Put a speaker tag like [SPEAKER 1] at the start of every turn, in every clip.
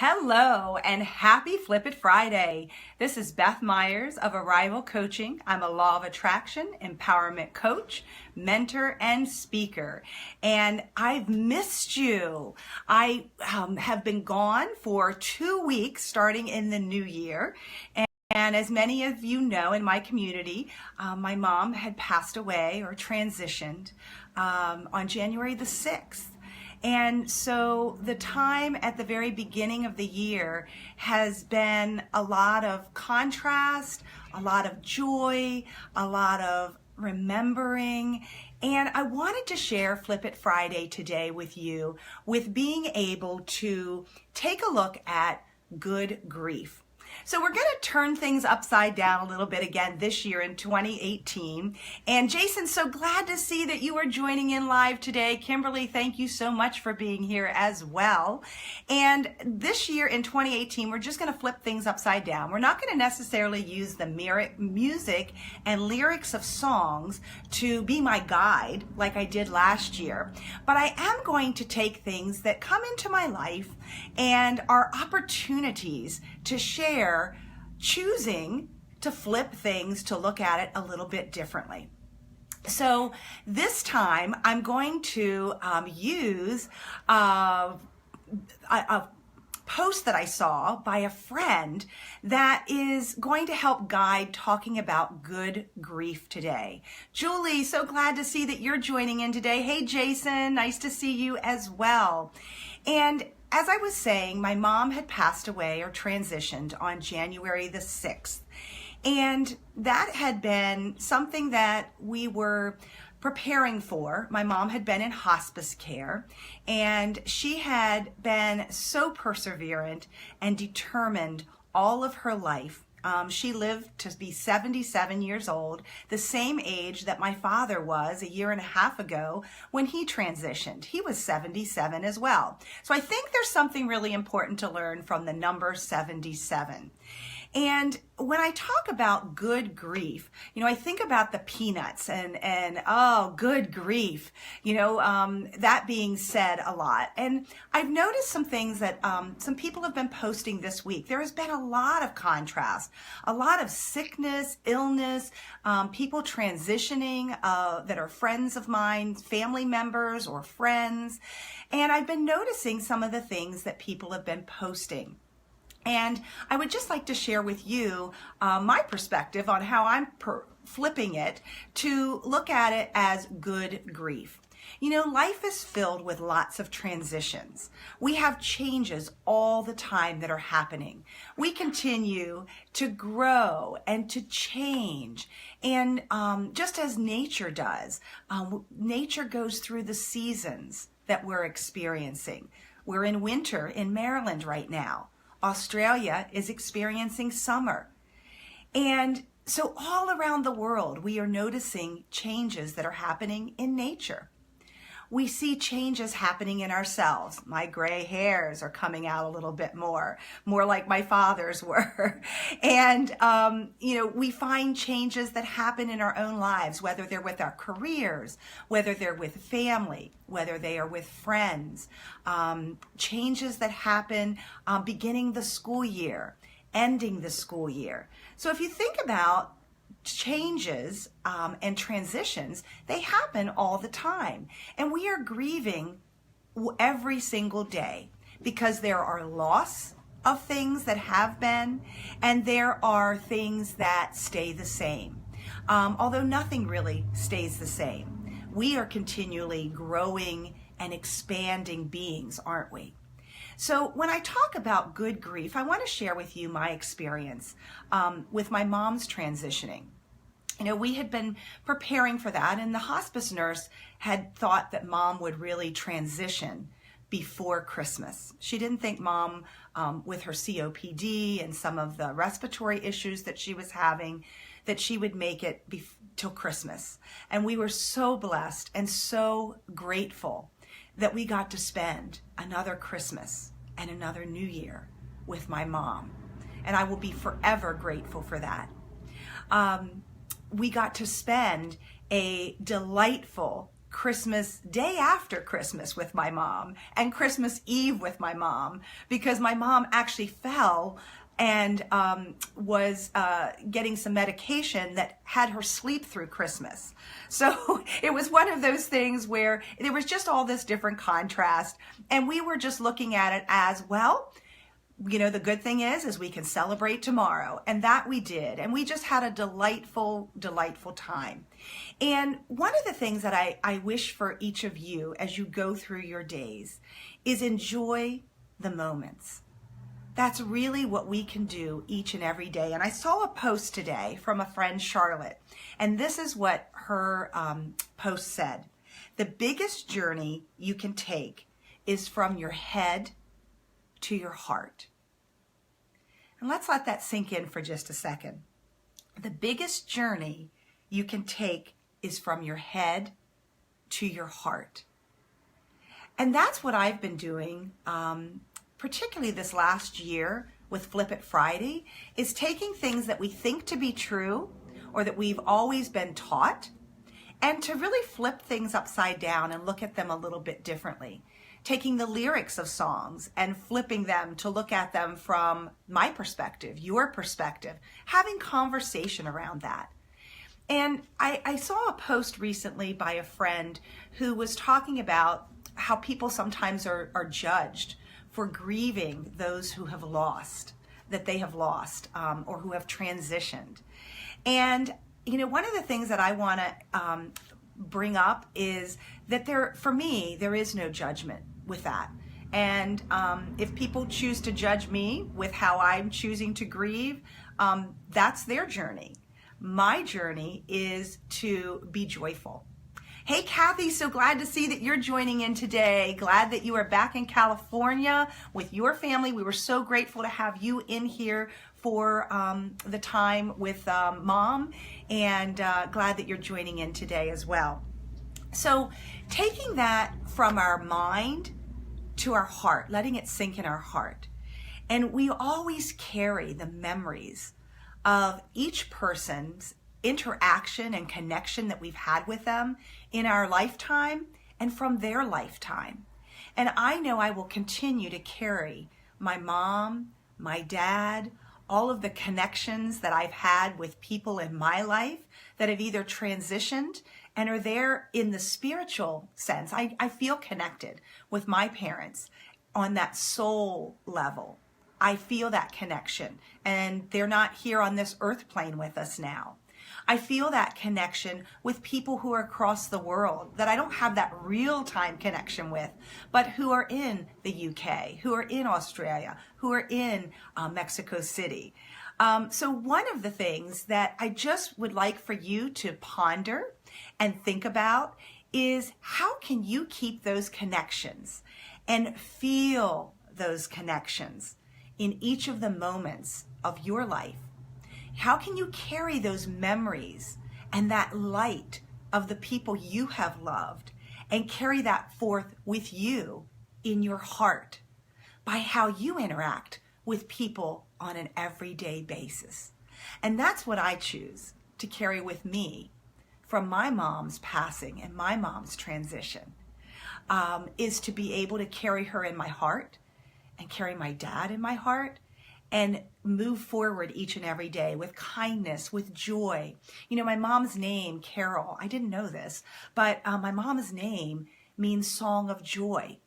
[SPEAKER 1] Hello and happy Flip It Friday. This is Beth Myers of Arrival Coaching. I'm a law of attraction, empowerment coach, mentor, and speaker. And I've missed you. I have been gone for 2 weeks starting in the new year. And as many of you know in my community, my mom had passed away or transitioned on January the 6th. And so the time at the very beginning of the year has been a lot of contrast, a lot of joy, a lot of remembering. And I wanted to share Flip It Friday today with you with being able to take a look at good grief. So we're going to turn things upside down a little bit again this year in 2018. And Jason, so glad to see that you are joining in live today. Kimberly, thank you so much for being here as well. And this year in 2018, we're just going to flip things upside down. We're not going to necessarily use the music and lyrics of songs to be my guide like I did last year. But I am going to take things that come into my life and are opportunities to share, choosing to flip things, to look at it a little bit differently. So this time I'm going to use a post that I saw by a friend that is going to help guide talking about good grief today. Julie, so glad to see that you're joining in today. Hey Jason, nice to see you as well. And as I was saying, my mom had passed away or transitioned on January the 6th. And that had been something that we were preparing for. My mom had been in hospice care, and she had been so perseverant and determined all of her life. She lived to be 77 years old, the same age that my father was a year and a half ago when he transitioned. He was 77 as well. So I think there's something really important to learn from the number 77. And when I talk about good grief, I think about the Peanuts and oh, good grief, that being said a lot. And I've noticed some things that some people have been posting this week. There has been a lot of contrast, a lot of sickness, illness, people transitioning that are friends of mine, family members or friends. And I've been noticing some of the things that people have been posting. And I would just like to share with you my perspective on how I'm flipping it to look at it as good grief. Life is filled with lots of transitions. We have changes all the time that are happening. We continue to grow and to change. And just as nature does, nature goes through the seasons that we're experiencing. We're in winter in Maryland right now. Australia is experiencing summer. And so all around the world, we are noticing changes that are happening in nature. We see changes happening in ourselves. My gray hairs are coming out a little bit more like my father's were. And, we find changes that happen in our own lives, whether they're with our careers, whether they're with family, whether they are with friends, changes that happen beginning the school year, ending the school year. So if you think about changes and transitions, they happen all the time. And we are grieving every single day because there are loss of things that have been, and there are things that stay the same. Although nothing really stays the same. We are continually growing and expanding beings, aren't we? So when I talk about good grief, I want to share with you my experience with my mom's transitioning. We had been preparing for that, and the hospice nurse had thought that mom would really transition before Christmas. She didn't think mom, with her COPD and some of the respiratory issues that she was having, that she would make it till Christmas. And we were so blessed and so grateful that we got to spend another Christmas and another New Year with my mom. And I will be forever grateful for that. We got to spend a delightful Christmas day after Christmas with my mom and Christmas Eve with my mom, because my mom actually fell and was getting some medication that had her sleep through Christmas. So it was one of those things where there was just all this different contrast, and we were just looking at it as, well, you know, the good thing is we can celebrate tomorrow. And that we did. And we just had a delightful, delightful time. And one of the things that I wish for each of you as you go through your days is enjoy the moments. That's really what we can do each and every day. And I saw a post today from a friend, Charlotte, and this is what her post said. The biggest journey you can take is from your head to your heart. And let's let that sink in for just a second. The biggest journey you can take is from your head to your heart. And that's what I've been doing, particularly this last year with Flip It Friday, is taking things that we think to be true or that we've always been taught, and to really flip things upside down and look at them a little bit differently. Taking the lyrics of songs and flipping them to look at them from my perspective, your perspective, having conversation around that. And I saw a post recently by a friend who was talking about how people sometimes are judged for grieving those who have lost, that they have lost, or who have transitioned. And, you know, one of the things that I want to bring up is that for me, there is no judgment with that. And if people choose to judge me with how I'm choosing to grieve, that's their journey. My journey is to be joyful. Hey, Kathy, so glad to see that you're joining in today. Glad that you are back in California with your family. We were so grateful to have you in here for the time with Mom, and glad that you're joining in today as well. So taking that from our mind to our heart, letting it sink in our heart. And we always carry the memories of each person's interaction and connection that we've had with them in our lifetime and from their lifetime. And I know I will continue to carry my mom, my dad, all of the connections that I've had with people in my life that have either transitioned and are there in the spiritual sense. I feel connected with my parents on that soul level. I feel that connection, and they're not here on this earth plane with us now. I feel that connection with people who are across the world that I don't have that real-time connection with, but who are in the UK, who are in Australia, who are in Mexico City. So one of the things that I just would like for you to ponder and think about is, how can you keep those connections and feel those connections in each of the moments of your life? How can you carry those memories and that light of the people you have loved and carry that forth with you in your heart by how you interact with people on an everyday basis? And that's what I choose to carry with me from my mom's passing and my mom's transition, is to be able to carry her in my heart and carry my dad in my heart and move forward each and every day with kindness, with joy. You know, my mom's name, Carol, I didn't know this, but my mom's name means song of joy.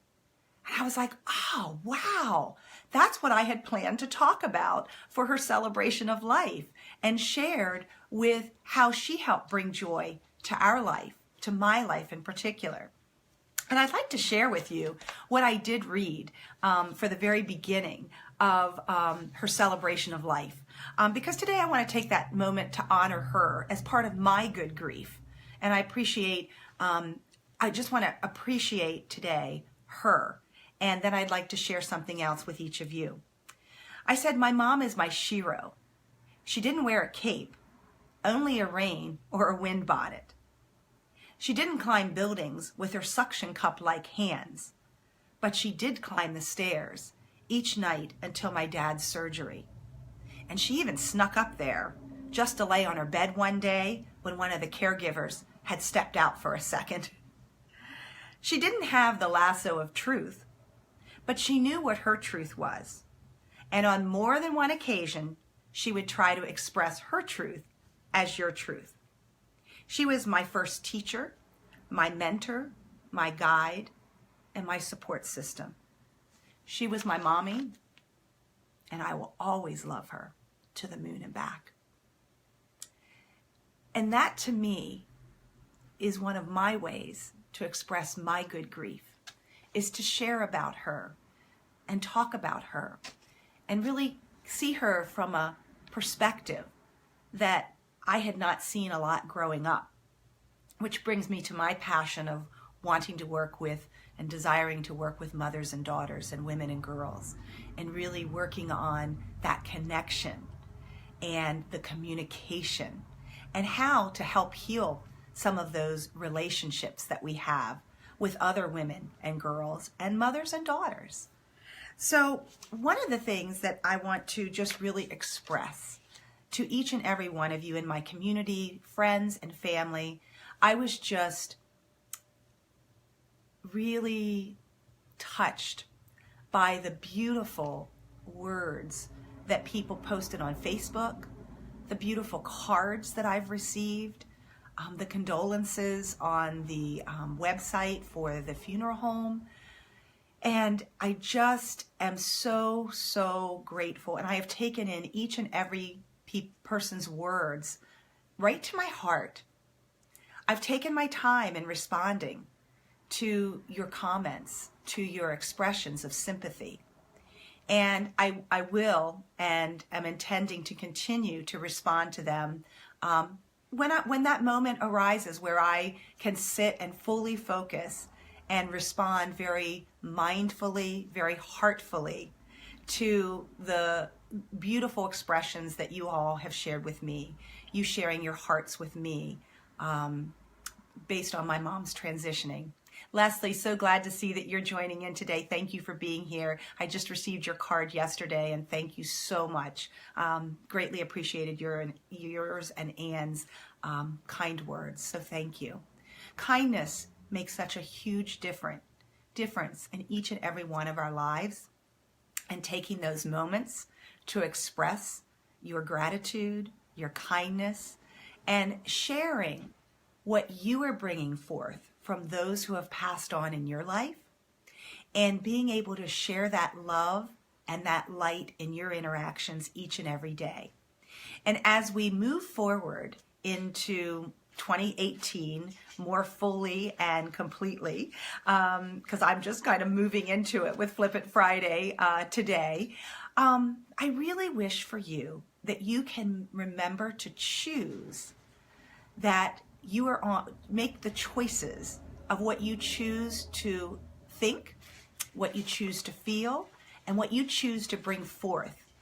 [SPEAKER 1] And I was like, oh, wow, that's what I had planned to talk about for her celebration of life, and shared with how she helped bring joy to our life, to my life in particular. And I'd like to share with you what I did read for the very beginning of her celebration of life. Because today I want to take that moment to honor her as part of my good grief. And I just want to appreciate today her. And then I'd like to share something else with each of you. I said, my mom is my shero. She didn't wear a cape, only a rain or a wind bonnet. She didn't climb buildings with her suction cup-like hands, but she did climb the stairs each night until my dad's surgery. And she even snuck up there just to lay on her bed one day when one of the caregivers had stepped out for a second. She didn't have the lasso of truth, but she knew what her truth was. And on more than one occasion, she would try to express her truth as your truth. She was my first teacher, my mentor, my guide, and my support system. She was my mommy, and I will always love her to the moon and back. And that, to me, is one of my ways to express my good grief, is to share about her and talk about her and really see her from a perspective that I had not seen a lot growing up, which brings me to my passion of wanting to work with and desiring to work with mothers and daughters and women and girls, and really working on that connection and the communication and how to help heal some of those relationships that we have with other women and girls and mothers and daughters. So one of the things that I want to just really express to each and every one of you in my community, friends and family, I was just really touched by the beautiful words that people posted on Facebook, the beautiful cards that I've received, the condolences on the website for the funeral home. And I just am so, so grateful. And I have taken in each and every person's words right to my heart. I've taken my time in responding to your comments, to your expressions of sympathy. And I will and am intending to continue to respond to them when that moment arises where I can sit and fully focus and respond very mindfully, very heartfully to the beautiful expressions that you all have shared with me, you sharing your hearts with me based on my mom's transitioning. Leslie, so glad to see that you're joining in today. Thank you for being here. I just received your card yesterday, and thank you so much. Greatly appreciated yours and Anne's kind words, so thank you. Kindness makes such a huge difference in each and every one of our lives, and taking those moments to express your gratitude, your kindness, and sharing what you are bringing forth from those who have passed on in your life, and being able to share that love and that light in your interactions each and every day. And as we move forward into 2018 more fully and completely, because I'm just kind of moving into it with Flip It Friday today, I really wish for you that you can remember to choose that you are make the choices of what you choose to think, what you choose to feel, and what you choose to bring forth.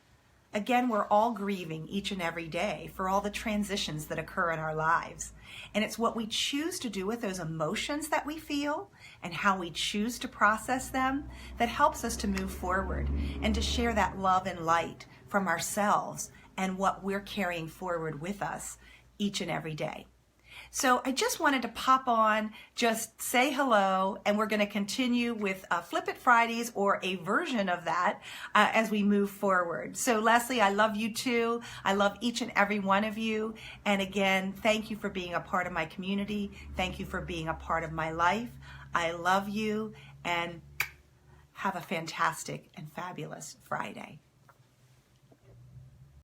[SPEAKER 1] Again, we're all grieving each and every day for all the transitions that occur in our lives. And it's what we choose to do with those emotions that we feel and how we choose to process them that helps us to move forward and to share that love and light from ourselves and what we're carrying forward with us each and every day. So I just wanted to pop on, just say hello, and we're going to continue with Flip It Fridays, or a version of that, as we move forward. So Leslie, I love you too. I love each and every one of you. And again, thank you for being a part of my community. Thank you for being a part of my life. I love you, and have a fantastic and fabulous Friday.